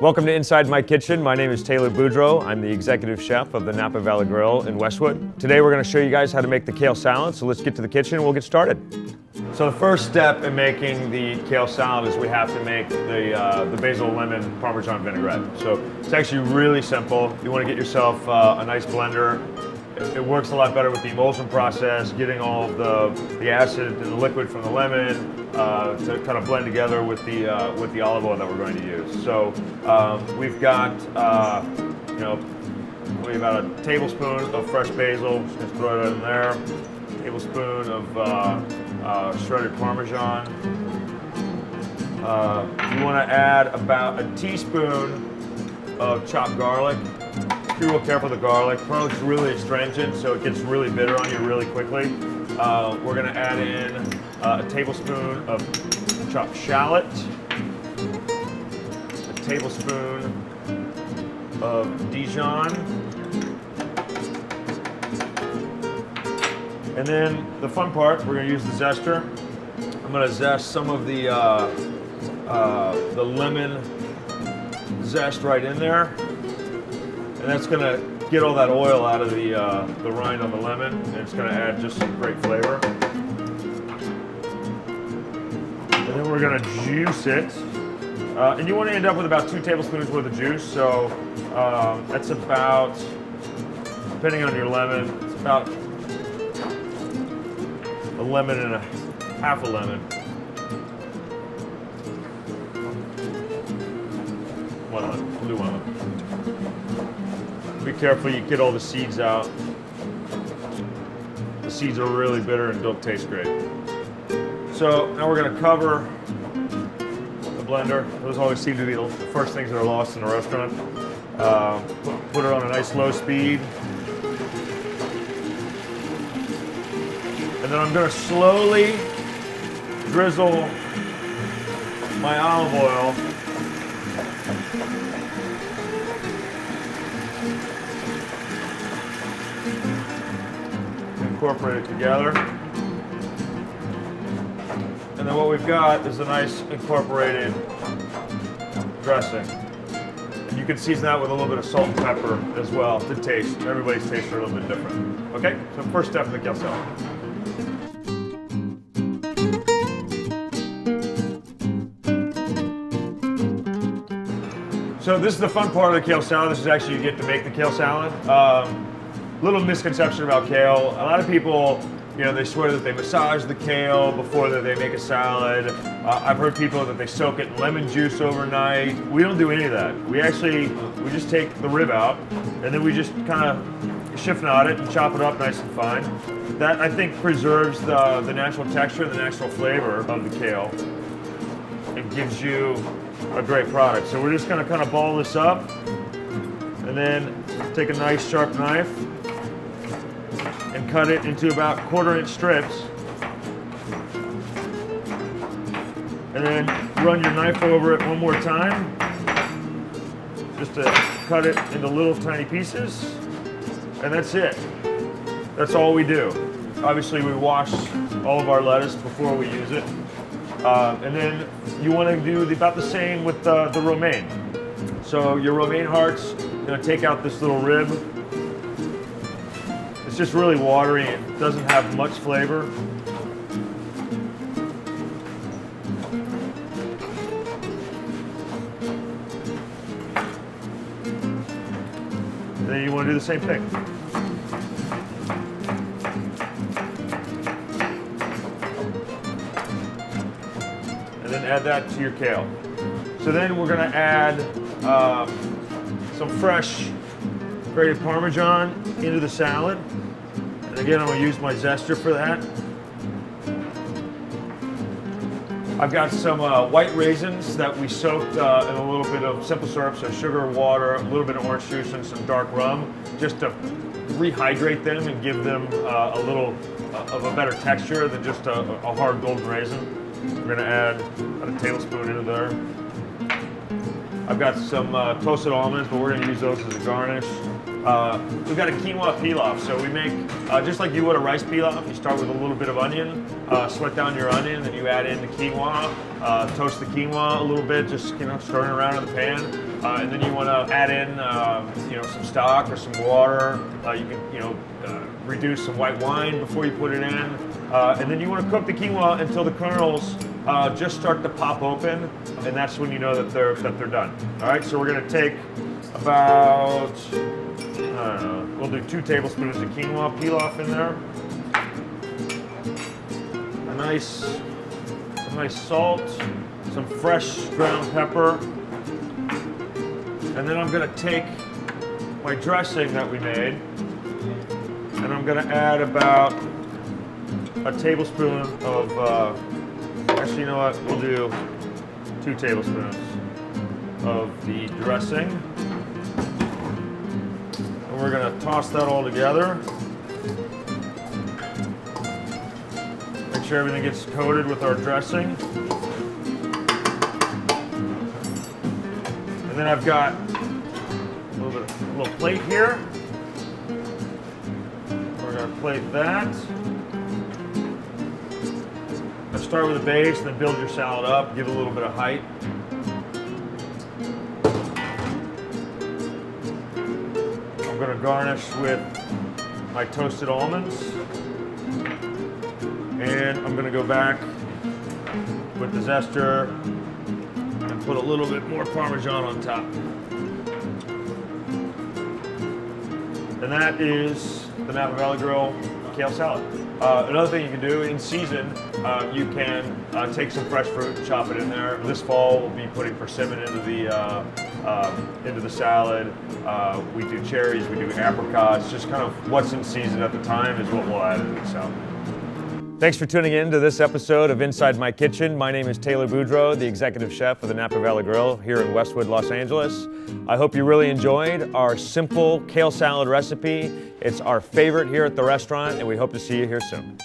Welcome to Inside My Kitchen. My name is Taylor Boudreaux. I'm the executive chef of the Napa Valley Grille in Westwood. Today we're going to show you guys how to make the kale salad, so let's get to the kitchen and we'll get started. So the first step in making the kale salad is we have to make the basil lemon Parmesan vinaigrette. So it's actually really simple. You want to get yourself a nice blender. It works a lot better with the emulsion process, getting all of the acid and the liquid from the lemon to kind of blend together with the olive oil that we're going to use. So we've got maybe about a tablespoon of fresh basil. Just throw it in there. A tablespoon of shredded Parmesan. You want to add about a teaspoon of chopped garlic. Be real careful with the garlic. Garlic's really astringent, so it gets really bitter on you really quickly. We're going to add in a tablespoon of chopped shallot, a tablespoon of Dijon, and then the fun part, we're going to use the zester. I'm going to zest some of the lemon zest right in there. And that's going to get all that oil out of the rind on the lemon, and it's going to add just some great flavor. And then we're going to juice it. And you want to end up with about 2 tablespoons worth of juice. So that's about, depending on your lemon, it's about a lemon and half a lemon. One lemon, we'll do 1 lemon. Be careful you get all the seeds out. The seeds are really bitter and don't taste great. So now we're going to cover the blender. Those always seem to be the first things that are lost in a restaurant. Put it on a nice low speed. And then I'm going to slowly drizzle my olive oil incorporate it together. And then what we've got is a nice incorporated dressing. And you can season that with a little bit of salt and pepper as well to taste. Everybody's tastes are a little bit different. Okay, so first step in the kale salad. So this is the fun part of the kale salad. This is actually you get to make the kale salad. Little misconception about kale. A lot of people, they swear that they massage the kale before that they make a salad. I've heard people that they soak it in lemon juice overnight. We don't do any of that. We just take the rib out and then we just kind of chiffonade it and chop it up nice and fine. That, I think, preserves the natural texture, the natural flavor of the kale. It gives you a great product. So we're just going to kind of ball this up and then take a nice sharp knife and cut it into about 1/4-inch strips. And then run your knife over it one more time, just to cut it into little tiny pieces. And that's it. That's all we do. Obviously we wash all of our lettuce before we use it. And then you want to do about the same with the romaine. So your romaine hearts, take out this little rib. It's just really watery. It doesn't have much flavor. And then you want to do the same thing. And then add that to your kale. So then we're going to add some fresh grated Parmesan into the salad. And again, I'm going to use my zester for that. I've got some white raisins that we soaked in a little bit of simple syrup, so sugar, water, a little bit of orange juice, and some dark rum, just to rehydrate them and give them a little of a better texture than just a hard golden raisin. We're going to add about a tablespoon into there. I've got some toasted almonds, but we're going to use those as a garnish. We've got a quinoa pilaf, so we make, just like you would a rice pilaf, you start with a little bit of onion, sweat down your onion, then you add in the quinoa, toast the quinoa a little bit, just stirring around in the pan, and then you want to add in some stock or some water. You can reduce some white wine before you put it in, and then you want to cook the quinoa until the kernels just start to pop open, and that's when you know that they're done. All right, so we're going to take about, I don't know, we'll do 2 tablespoons of quinoa pilaf in there. A nice salt, some fresh ground pepper, and then I'm going to take my dressing that we made, and I'm going to add about a tablespoon of, actually, you know what, we'll do 2 tablespoons of the dressing, and we're going to toss that all together. Make sure everything gets coated with our dressing. And then I've got a little plate here. We're going to plate that. Now start with a base, then build your salad up, give it a little bit of height. I'm going to garnish with my toasted almonds. And I'm going to go back with the zester and put a little bit more Parmesan on top. And that is the Napa Valley Grille kale salad. Another thing you can do in season, you can take some fresh fruit and chop it in there. This fall we'll be putting persimmon into the salad. We do cherries, we do apricots. Just kind of what's in season at the time is what we'll add into the salad. Thanks for tuning in to this episode of Inside My Kitchen. My name is Taylor Boudreaux, the executive chef of the Napa Valley Grille here in Westwood, Los Angeles. I hope you really enjoyed our simple kale salad recipe. It's our favorite here at the restaurant, and we hope to see you here soon.